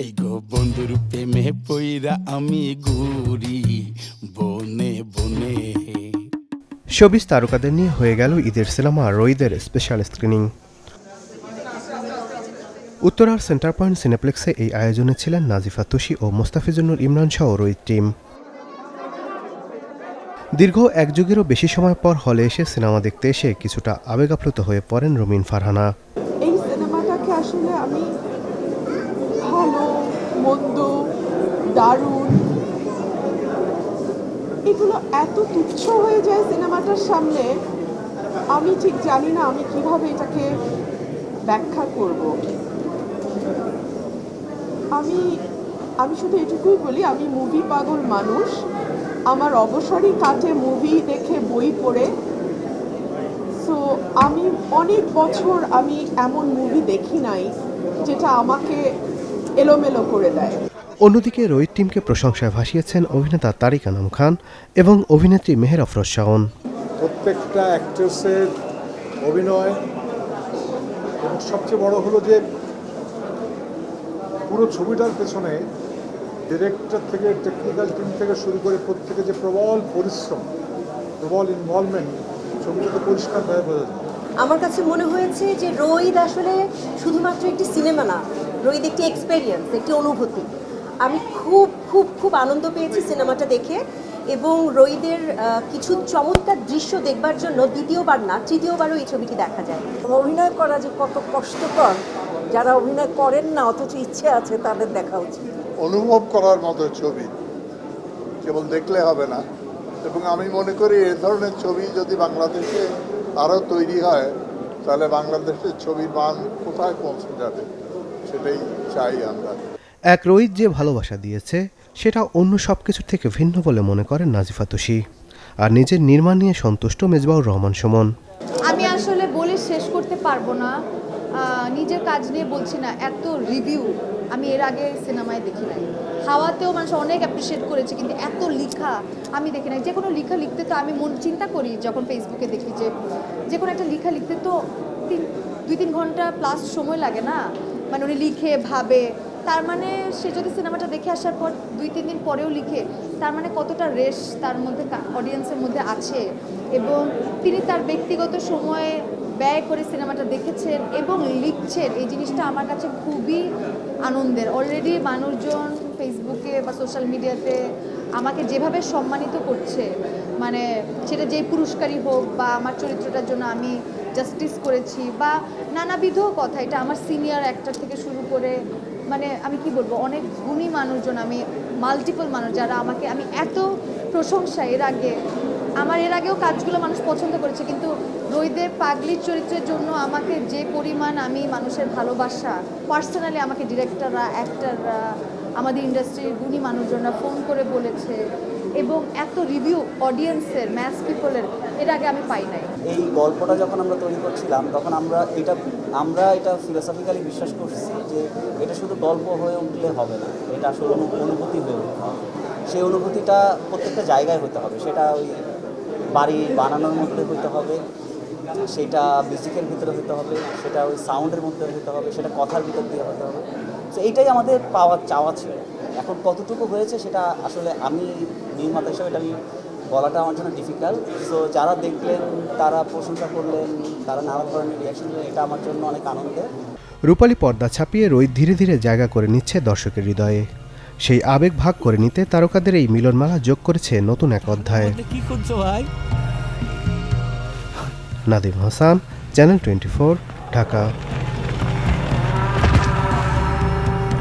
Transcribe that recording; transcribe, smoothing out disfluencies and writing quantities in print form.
এই গো বন্ধুর প্রেমে পইরা আমি ঘুরি বনে বনে। শোবিজ তারকাদের নিয়ে হয়ে গেল ঈদের সিনেমা রইদের স্পেশাল স্ক্রিনিং। উত্তরার সেন্টার পয়েন্ট সিনেপ্লেক্সে এই আয়োজনে ছিলেন নাজিফা তুষি ও মোস্তাফিজুর ইমরান সহ রইদ টিম। দীর্ঘ এক যুগেরও বেশি সময় পর হলে এসে সিনেমা দেখতে এসে কিছুটা আবেগাপ্লুত হয়ে পড়েন রুমিন ফারহানা। এই সিনেমাটাকে আসলে আমি ভালো মন্দ দারুণ এগুলো এত তুচ্ছ হয়ে যায় সিনেমাটার সামনে, আমি ঠিক জানি না আমি কিভাবে এটাকে ব্যাখ্যা করব। আমি শুধু এটুকুই বলি, আমি মুভি পাগল মানুষ। আমার অবসরই কাটে মুভি দেখে, বই পড়ে। সো আমি অনেক বছর আমি এমন মুভি দেখি নাই যেটা আমাকে এলোমেলো করে দেয়। অন্যদিকে রইদ টিমকে প্রশংসায় ভাসিয়েছেন অভিনেতা তারিক আনাম খান এবং অভিনেত্রী মেহের আফরোজ শাওন। প্রত্যেকটা অ্যাক্ট্রেসের অভিনয়, এবং সবচেয়ে বড় হলো যে পুরো ছবিটার পেছনে ডিরেক্টর থেকে টেকনিক্যাল টিম থেকে শুরু করে প্রত্যেকে যে প্রবল পরিশ্রম, প্রবল ইনভলভমেন্ট ছবিটাতে পরিষ্কারভাবে বোঝা যায়। আমার কাছে মনে হয়েছে যে রইদ আসলে শুধুমাত্র একটি সিনেমা না, রইদ একটি এক্সপেরিয়েন্স, একটি অনুভূতি। আমি খুব খুব খুব আনন্দ পেয়েছি সিনেমাটা দেখে, এবং রইদের কিছু চমৎকার দৃশ্য দেখবার জন্য দ্বিতীয়বার না তৃতীয়বারও এই ছবিটি দেখা যায়। অভিনয় করা যে কত কষ্টকর, যারা অভিনয় করেন না অথচ ইচ্ছে আছে তাদের দেখা উচিত। অনুভব করার মতো ছবি, কেবল দেখলে হবে না। এবং আমি মনে করি এ ধরনের ছবি যদি বাংলাদেশে আরও তৈরি হয় তাহলে বাংলাদেশের ছবির মান কোথায় পৌঁছে যাবে, সেটাই চাই আমরা। এক রইদ যে ভালোবাসা দিয়েছে সেটা অন্য সব কিছুর থেকে ভিন্ন বলে মনে করেন নাজিফা তুষি। আর নিজের নির্মাণ নিয়ে সন্তুষ্ট মেজবাউর রহমান সুমন। আমি আসলে বলে শেষ করতে পারবো না, নিজের কাজ নিয়ে বলছি না, এত রিভিউ আমি এর আগে সিনেমায় দেখি নাই। হাওয়াতেও মানুষ অনেক অ্যাপ্রিসিয়েট করেছে, কিন্তু এত লেখা আমি দেখি নাই। যে কোনো লেখা লিখতে তো আমি চিন্তা করি যখন ফেসবুকে দেখি যে কোনো একটা লেখা লিখতে তো 2-3 ঘন্টা প্লাস সময় লাগে না, মানে উনি লিখে ভাবে। তার মানে সে যদি সিনেমাটা দেখে আসার পর 2-3 দিন পরেও লিখে, তার মানে কতটা রেশ তার মধ্যে অডিয়েন্সের মধ্যে আছে, এবং তিনি তার ব্যক্তিগত সময়ে ব্যয় করে সিনেমাটা দেখেছেন এবং লিখছেন। এই জিনিসটা আমার কাছে খুবই আনন্দের। অলরেডি মানুষজন ফেসবুকে বা সোশ্যাল মিডিয়াতে আমাকে যেভাবে সম্মানিত করছে, মানে সেটা যেই পুরস্কারই হোক বা আমার চরিত্রটার জন্য আমি জাস্টিস করেছি বা নানাবিধ কথা, এটা আমার সিনিয়র অ্যাক্টর থেকে শুরু করে, মানে আমি কি বলবো, অনেক গুণী মানুষজন, আমি মাল্টিপল মানুষ যারা আমাকে, আমি এত প্রশংসা এর আগেও কাজগুলো মানুষ পছন্দ করেছে, কিন্তু রইদের পাগলির চরিত্রের জন্য আমাকে যে পরিমাণ আমি মানুষের ভালোবাসা, পার্সোনালি আমাকে ডিরেক্টররা, অ্যাক্টররা, আমাদের ইন্ডাস্ট্রির গুণী মানুষজনরা ফোন করে বলেছে, এবং এত রিভিউ অডিয়েন্সের, ম্যাস পিপলের এর আগে আমি পাই নাই। এই গল্পটা যখন আমরা তৈরি করছিলাম তখন আমরা এটা ফিলোসফিক্যালি বিশ্বাস করছি যে এটা শুধু গল্প হয়ে উঠলে হবে না, এটা আসলে অনুভূতি হয়ে উঠতে হবে। সেই অনুভূতিটা প্রত্যেকটা জায়গায় হতে হবে, সেটা ওই বাড়ি বানানোর মধ্যে হতে হবে, সেটা মিউজিকের ভিতরে হতে হবে, সেটা ওই সাউন্ডের মধ্যে হতে হবে, সেটা কথার ভিতর দিয়ে হতে হবে। তো এইটাই আমাদের চাওয়া ছিল। এখন কতটুকু হয়েছে সেটা আসলে আমি নির্মাতা হিসেবে এটা আমি বলাটা আমার জন্য ডিফিকাল্ট। সো যারা দেখলেন, তারা প্রশংসা করলেন, তারা নানা ধরনের রিয়াকশন দিলেন, এটা আমার জন্য অনেক আনন্দের। রূপালী পর্দা ছাপিয়ে রইদ ধীরে ধীরে জায়গা করে নিচ্ছে দর্শকের হৃদয়ে। সেই আবেগ ভাগ করে নিতে তারকাদের এই মিলনমালা যোগ করেছে নতুন এক অধ্যায়। কি করছো ভাই? নাদিম হাসান, চ্যানেল 24, ঢাকা।